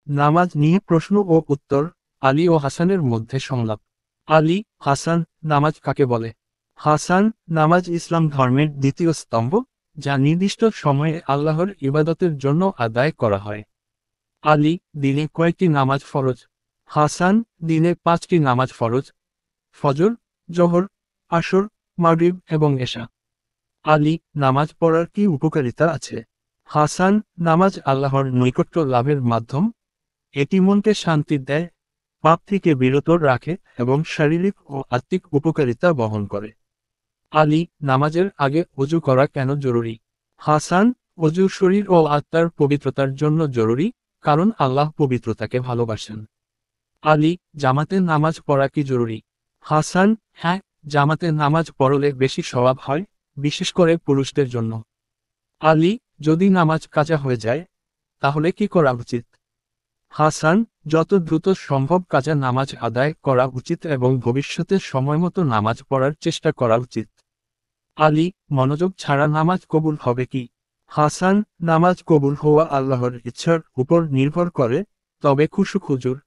নামাজ নিয়ে প্রশ্ন ও উত্তর, আলী ও হাসানের মধ্যে সংলাপ। আলী, হাসান, নামাজ কাকে বলে? হাসান, নামাজ ইসলাম ধর্মের দ্বিতীয় স্তম্ভ, যা নির্দিষ্ট সময়ে আল্লাহর ইবাদতের জন্য আদায় করা হয়। আলী, দিনে কয়েকটি নামাজ ফরজ? হাসান, দিনে 5টি নামাজ ফরজ, ফজর, জোহর, আসর, মাগরিব এবং এশা। আলী, নামাজ পড়ার কি উপকারিতা আছে? হাসান, নামাজ আল্লাহর নৈকট্য লাভের মাধ্যম। এটি মনকে শান্তি দেয়, পাপ থেকে বিরত রাখে এবং শারীরিক ও আত্মিক উপকারিতা বহন করে। আলী, নামাজের আগে ওযু করা কেন জরুরি? হাসান, ওযু শরীর ও আত্মার পবিত্রতার জন্য জরুরি, কারণ আল্লাহ পবিত্রতাকে ভালোবাসেন। আলী, জামাতে নামাজ পড়া কি জরুরি? হাসান, হ্যাঁ, জামাতে নামাজ পড়লে বেশি সওয়াব হয়, বিশেষ করে পুরুষদের জন্য। আলী, যদি নামাজ কাজা হয়ে যায়, তাহলে কি করা উচিত? হাসান, যত দ্রুত সম্ভব কাজা নামাজ আদায় করা উচিত এবং ভবিষ্যতে সময়মতো নামাজ পড়ার চেষ্টা করা উচিত। আলী, মনোযোগ ছাড়া নামাজ কবুল হবে কি? হাসান, নামাজ কবুল হওয়া আল্লাহর ইচ্ছার উপর নির্ভর করে, তবে খুশু খুজুর